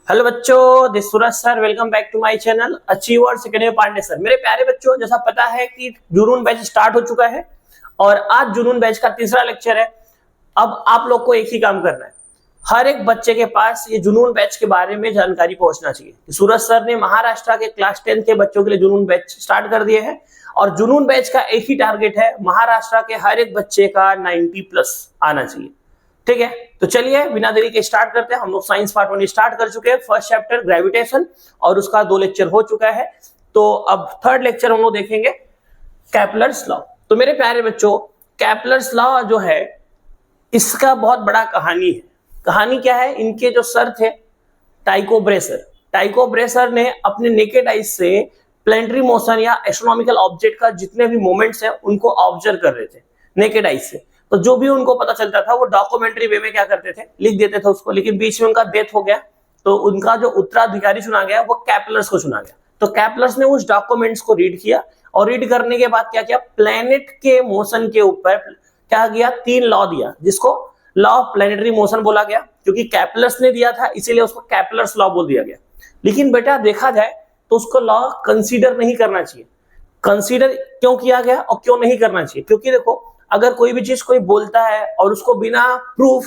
Hello बच्चों, this Suraj sir. Welcome back to my channel achiever second year Pandey sir. मेरे प्यारे बच्चों, जैसा पता है कि जुनून बैच स्टार्ट हो चुका है और आज जुनून बैच का तीसरा लेक्चर है। अब आप लोग को एक ही काम करना है, हर एक बच्चे के पास ये जुनून बैच के बारे में जानकारी पहुंचना चाहिए। सूरज सर ने महाराष्ट्र के क्लास 10 के बच्चों के लिए जुनून बैच स्टार्ट कर दिए हैं और जुनून बैच का एक ही टारगेट है, महाराष्ट्र के हर एक बच्चे का 90+ आना चाहिए। ठीक है, तो चलिए बिना देरी के स्टार्ट करते हैं। हम लोग साइंस पार्ट 1 स्टार्ट कर चुके हैं, फर्स्ट चैप्टर ग्रेविटेशन, और उसका 2 लेक्चर हो चुका है। तो अब थर्ड लेक्चर हम लोग देखेंगे केपलर्स लॉ। तो मेरे प्यारे बच्चों, केपलर्स लॉ जो है इसका बहुत बड़ा कहानी है। कहानी क्या है? इनके जो सर थे टाइको ब्रेसर ने अपने नेकेड आइज से प्लैनेटरी मोशन या एस्ट्रोनॉमिकल ऑब्जेक्ट का जितने भी मोमेंट्स है उनको ऑब्जर्व कर रहे थे नेकेड आइज से। तो जो भी उनको पता चलता था वो डॉक्यूमेंट्री वे में क्या करते थे, लिख देते थे उसको। लेकिन बीच में उनका डेथ हो गया तो उनका जो उत्तराधिकारी चुना गया वो केपलर्स को चुना गया। तो केपलर्स ने उस डॉक्यूमेंट्स को रीड किया और रीड करने के बाद क्या किया, प्लेनेट के मोशन के ऊपर क्या किया, 3 लॉ दिया, जिसको लॉ ऑफ प्लेनेटरी मोशन बोला गया। क्योंकि केपलर्स ने दिया था इसीलिए उसको केपलर्स लॉ बोल दिया गया। लेकिन बेटा देखा जाए तो उसको लॉ कंसीडर नहीं करना चाहिए। कंसीडर क्यों किया गया और क्यों नहीं करना चाहिए? क्योंकि देखो, अगर कोई भी चीज कोई बोलता है और उसको बिना प्रूफ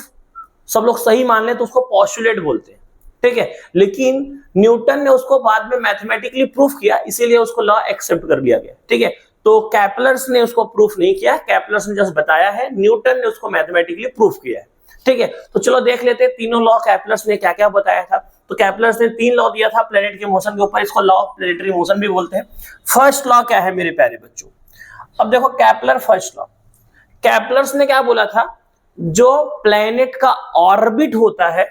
सब लोग सही मान ले तो उसको पोस्टुलेट बोलते हैं। ठीक है, लेकिन न्यूटन ने उसको बाद में मैथमेटिकली प्रूफ किया, इसीलिए उसको लॉ एक्सेप्ट कर लिया गया। ठीक है, तो केपलर्स ने उसको प्रूफ नहीं किया, केपलर्स ने जस्ट बताया है, न्यूटन ने उसको मैथमेटिकली प्रूफ किया है। ठीक है, तो चलो देख लेते हैं तीनों लॉ केपलर्स ने क्या क्या बताया था। तो केपलर्स ने 3 लॉ दिया था प्लेनेट के मोशन के ऊपर, इसको लॉ ऑफ प्लेनेटरी मोशन भी बोलते हैं। फर्स्ट लॉ क्या है मेरे प्यारे बच्चों? अब देखो केपलर फर्स्ट लॉ, केपलर्स ने क्या बोला था, जो प्लेनेट का ऑर्बिट होता है,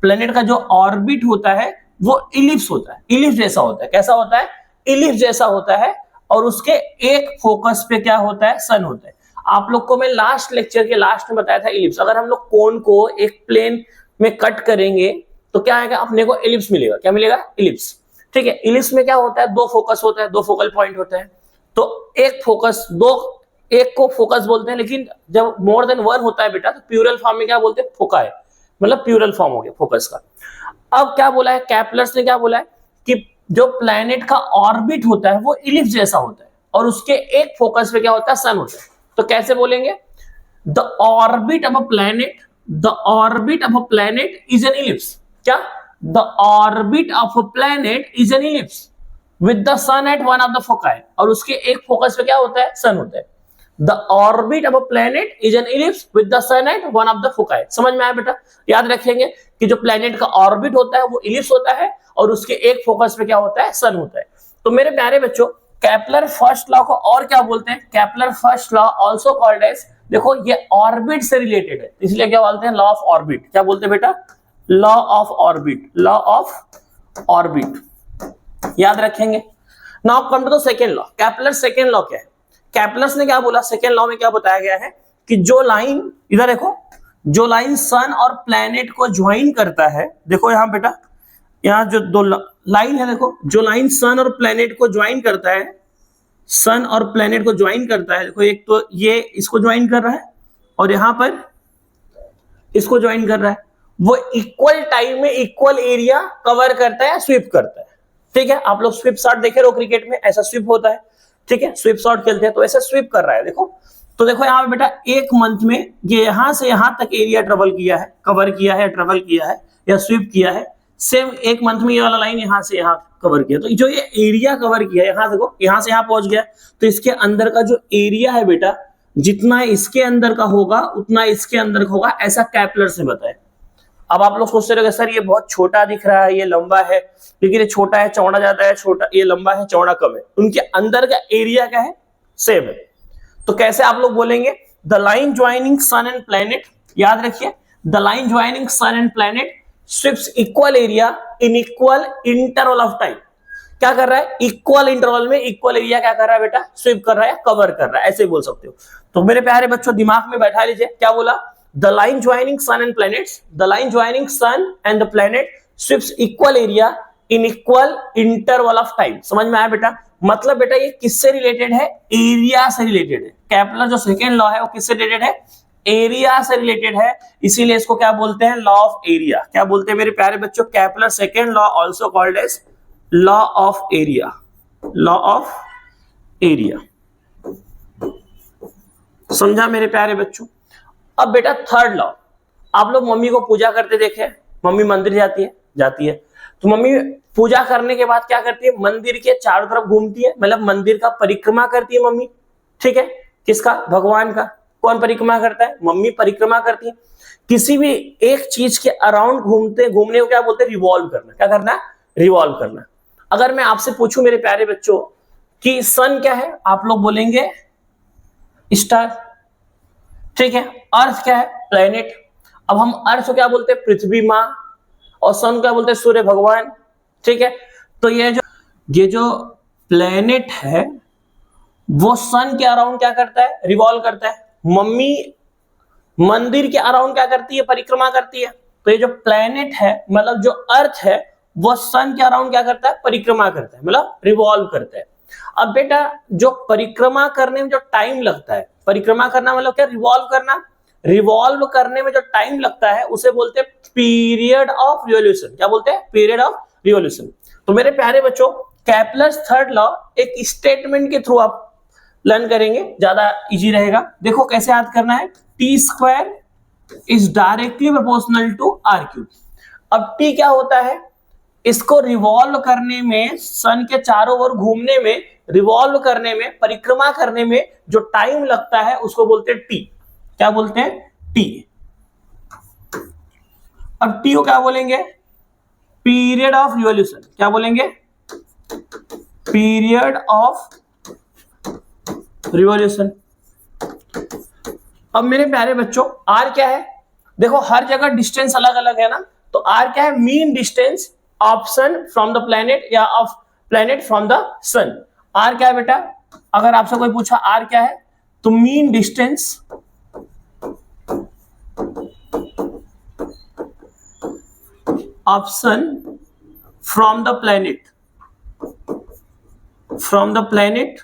प्लेनेट का जो ऑर्बिट होता है वो इलिप्स होता है, इलिप्स जैसा होता है। कैसा होता है? इलिप्स जैसा होता है। और उसके एक फोकस पे क्या होता है, सन होता है। आप लोग को मैं लास्ट लेक्चर के लास्ट में बताया था इलिप्स। अगर हम लोग कोन को एक प्लेन में कट करेंगे तो क्या आएगा, अपने को इलिप्स मिलेगा। क्या मिलेगा? इलिप्स। ठीक है, इलिप्स में क्या होता है, 2 फोकस होता है, 2 फोकल पॉइंट होते हैं। तो एक फोकस, एक को फोकस बोलते हैं, लेकिन जब मोर देन 1 होता है बेटा तो प्लूरल फॉर्म में क्या बोलते हैं, फोका है, मतलब प्लूरल फॉर्म हो गया फोकस का। अब क्या बोला है केपलर्स ने, क्या बोला है कि जो प्लेनेट का ऑर्बिट होता है वो इलिप्स जैसा होता है और उसके एक फोकस पे क्या होता है, सन होता है। तो कैसे बोलेंगे, the orbit of a planet, the orbit of a planet is an ellipse. क्या? The orbit of a planet is an ellipse with the sun at one of the foci, और उसके एक फोकस पे क्या होता है, सन होता है। The orbit of a planet is an ellipse with the sun at one of the foci। समझ में आया बेटा? याद रखेंगे कि जो प्लेनेट का ऑर्बिट होता है वो इलिप्स होता है और उसके एक फोकस पे क्या होता है, सन होता है। तो मेरे प्यारे बच्चों, केपलर फर्स्ट लॉ को और क्या बोलते हैं, Kepler first law also called as, देखो ये ऑर्बिट से रिलेटेड है इसलिए क्या बोलते हैं, लॉ ऑफ ऑर्बिट। क्या बोलते हैं बेटा? Law of orbit, law of orbit. याद रखेंगे। Now come to the second law. Kepler second law क्या है? केपलर्स ने क्या बोला, सेकेंड लॉ में क्या बताया गया है कि जो लाइन, इधर देखो, जो लाइन सन और प्लैनेट को ज्वाइन करता है, देखो यहां बेटा, यहां जो 2 लाइन है, देखो जो लाइन सन और प्लैनेट को ज्वाइन करता है, सन और प्लैनेट को ज्वाइन करता है, देखो एक तो ये इसको ज्वाइन कर रहा है और यहां पर इसको ज्वाइन कर रहा है, वो इक्वल टाइम में इक्वल एरिया कवर करता है, स्वीप करता है। ठीक है, आप लोग स्वीप शॉट देखे रहो क्रिकेट में, ऐसा स्वीप होता है। ठीक है, स्वीप शॉट खेलते हैं तो ऐसे स्वीप कर रहा है। देखो तो देखो यहाँ पे बेटा, एक मंथ में ये यहां से यहां तक एरिया ट्रेवल किया है, कवर किया है, ट्रेवल किया है या स्वीप किया है। सेम एक मंथ में ये वाला लाइन यहां से यहां कवर किया, तो जो ये एरिया कवर किया, यहां देखो यहां से यहां पहुंच गया, तो इसके अंदर का जो एरिया है बेटा, जितना इसके अंदर का होगा उतना इसके अंदर का होगा, ऐसा केपलर्स ने बताया। अब आप लोग सोचते रहोगे सर ये बहुत छोटा दिख रहा है, ये लंबा है, लेकिन ये छोटा है चौड़ा जाता है, छोटा ये लंबा है चौड़ा कम है, उनके अंदर का एरिया क्या है, सेम है। तो कैसे आप लोग बोलेंगे, the line joining sun and planet, याद रखिए, the line joining sun and planet sweeps equal area in equal interval of time. क्या कर रहा है, इक्वल इंटरवल में इक्वल एरिया क्या कर रहा है बेटा, स्वीप कर रहा है, कवर कर रहा है, ऐसे बोल सकते हो। तो मेरे प्यारे बच्चों दिमाग में बैठा लीजिए, क्या बोला, the line joining sun and planets, the line joining sun and the planet sweeps equal area in equal interval of time। समझ में आया बेटा? मतलब बेटा ये किससे रिलेटेड है, एरिया से रिलेटेड है। केपलर जो सेकेंड लॉ है वो किससे रिलेटेड है, एरिया से रिलेटेड है, इसीलिए इसको क्या बोलते हैं, लॉ ऑफ एरिया। क्या बोलते हैं मेरे प्यारे बच्चों, Kepler second law, also called as law of area, law of area. समझा मेरे प्यारे बच्चों। अब बेटा थर्ड लॉ, आप लोग मम्मी को पूजा करते देखे, मम्मी मंदिर जाती है, तो मम्मी पूजा करने के बाद क्या करती है, मंदिर के चारों तरफ घूमती है, मतलब मंदिर का परिक्रमा करती है मम्मी, ठीक है, किसका, भगवान का। कौन परिक्रमा करता है, मम्मी परिक्रमा करती है। किसी भी एक चीज के अराउंड घूमने को क्या बोलते हैं, रिवॉल्व करना। क्या करना, रिवॉल्व करना। अगर मैं आपसे पूछूं मेरे प्यारे बच्चों कि सन क्या है, आप लोग बोलेंगे स्टार, ठीक है। अर्थ क्या है, प्लेनेट। अब हम अर्थ को क्या बोलते हैं, पृथ्वी माँ, और सन क्या बोलते हैं, सूर्य भगवान, ठीक है। तो ये जो प्लेनेट है वो सन के अराउंड क्या करता है, रिवॉल्व करता है। मम्मी मंदिर के अराउंड क्या करती है, परिक्रमा करती है। तो ये जो प्लेनेट है, मतलब जो अर्थ है, वो सन के अराउंड क्या करता है, परिक्रमा करता है, मतलब रिवॉल्व करता है। अब बेटा जो परिक्रमा करने में जो टाइम लगता है, परिक्रमा करना मतलब क्या, रिवॉल्व करना, रिवॉल्व करने में जो टाइम लगता है उसे बोलते हैं पीरियड ऑफ रिवॉल्यूशन। क्या बोलते हैं, पीरियड ऑफ रिवॉल्यूशन। तो मेरे प्यारे बच्चों केपलर्स थर्ड लॉ एक स्टेटमेंट के थ्रू आप लर्न करेंगे, ज्यादा इजी रहेगा। देखो कैसे याद करना है, T square is directly proportional to r cube. अब टी क्या होता है, इसको रिवॉल्व करने में, सन के चारों ओर घूमने में, रिवॉल्व करने में, परिक्रमा करने में जो टाइम लगता है उसको बोलते हैं टी। क्या बोलते हैं, टी। अब टी को क्या बोलेंगे, पीरियड ऑफ रिवॉल्यूशन। क्या बोलेंगे, पीरियड ऑफ रिवॉल्यूशन। अब मेरे प्यारे बच्चों आर क्या है, देखो हर जगह डिस्टेंस अलग अलग है ना, तो आर क्या है, mean distance of sun from the planet या of planet from the sun. R क्या है बेटा, अगर आपसे कोई पूछा आर क्या है, तो mean distance of sun from the planet, from the planet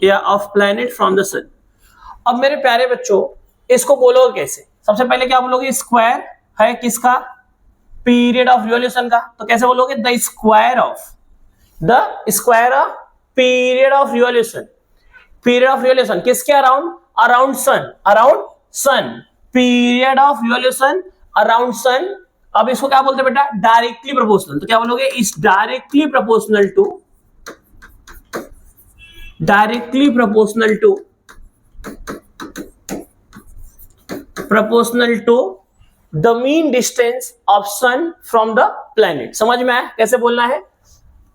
या of planet from the sun. अब मेरे प्यारे बच्चों इसको बोलोगे कैसे, सबसे पहले क्या बोलोगे, स्क्वायर है किसका, पीरियड ऑफ रिवॉल्यूशन का। तो कैसे बोलोगे, the square of period of revolution. Period of revolution किसके around, around sun, around sun, period of revolution around sun. अब इसको क्या बोलते हैं बेटा, डायरेक्टली प्रोपोर्शनल। तो क्या बोलोगे, is directly proportional to, directly proportional to, proportional to the mean distance of sun from the planet. समझ में आया कैसे बोलना है।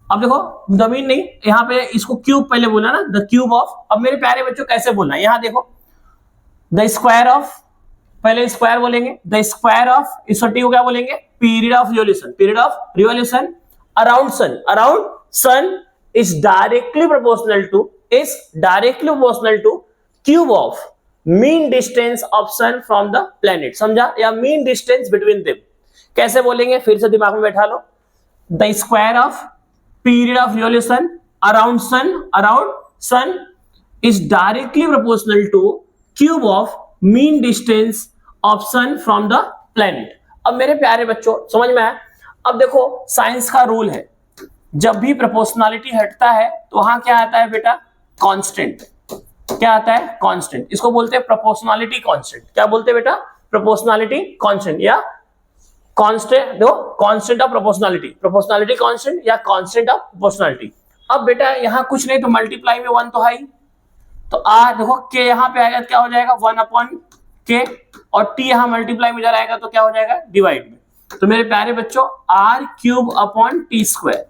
अब देखो द मीन नहीं, यहां पे इसको क्यूब पहले बोला ना, द क्यूब ऑफ। अब मेरे प्यारे बच्चों कैसे बोलना है, यहां देखो द स्क्वायर ऑफ, पहले स्क्वायर बोलेंगे, द स्क्वायर ऑफ, इस टी को क्या बोलेंगे, period of revolution, period of revolution around sun, around sun is directly proportional to, is directly proportional to cube of mean distance of sun from the planet. समझा, या mean distance between them. कैसे बोलेंगे, फिर से दिमाग में बैठा लो, the square of period of revolution around sun is directly proportional to cube of mean distance of sun from the planet. अब मेरे प्यारे बच्चों समझ में आया। अब देखो साइंस का रूल है, जब भी प्रोपोर्शनलिटी हटता है तो वहां क्या आता है बेटा, कांस्टेंट। क्या आता है, कांस्टेंट। इसको बोलते हैं प्रोपोर्शनलिटी कांस्टेंट। क्या बोलते हैं बेटा, प्रोपोर्शनलिटी कांस्टेंट या कांस्टेंट, देखो constant of proportionality, proportionality constant या कांस्टेंट ऑफ प्रोपोर्शनलिटी। अब बेटा यहाँ कुछ नहीं तो मल्टीप्लाई में 1 तो है ही, तो आर देखो के यहाँ पे आएगा, क्या हो जाएगा 1 अपॉन के, और टी यहाँ मल्टीप्लाई में जरा आएगा तो क्या हो जाएगा, डिवाइड में। तो मेरे प्यारे बच्चों r cube upon T square.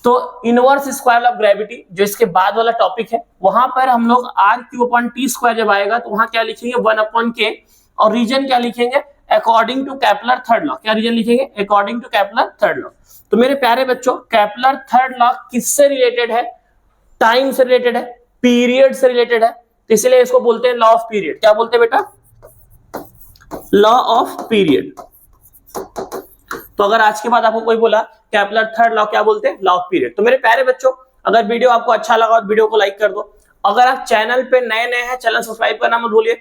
तो इनवर्स स्क्वायर ऑफ ग्रेविटी जो इसके बाद वाला टॉपिक है, वहां पर हम लोग r cube upon T square जब आएगा तो वहां क्या लिखेंगे, 1 अपॉन के, और रीजन क्या लिखेंगे, according to Kepler third law. क्या रीजन लिखेंगे, according to Kepler third law. तो मेरे प्यारे बच्चों केपलर थर्ड लॉ किससे रिलेटेड है, टाइम से रिलेटेड है, पीरियड से रिलेटेड है, तो इसलिए इसको बोलते हैं लॉ ऑफ पीरियड। क्या बोलते हैं बेटा, लॉ ऑफ पीरियड। तो अगर आज के बाद आपको कोई बोला केपलर थर्ड लॉ क्या बोलते हैं, लॉ ऑफ पीरियड। तो मेरे प्यारे बच्चों अगर वीडियो आपको अच्छा लगा तो वीडियो को लाइक कर दो। अगर आप चैनल पे नए हैं, चैनल सब्सक्राइब करना मत भूलिए।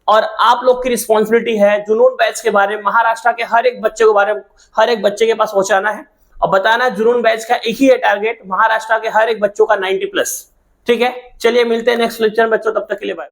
और आप लोग की रिस्पॉन्सिबिलिटी है जुनून बैच के बारे में महाराष्ट्र के हर एक बच्चे के बारे में, हर एक बच्चे के पास पहुंचाना है और बताना जुनून बैच का एक ही है टारगेट, महाराष्ट्र के हर एक बच्चों का 90+। ठीक है, चलिए मिलते हैं नेक्स्ट लेक्चर में बच्चों, तब तक के लिए बाय।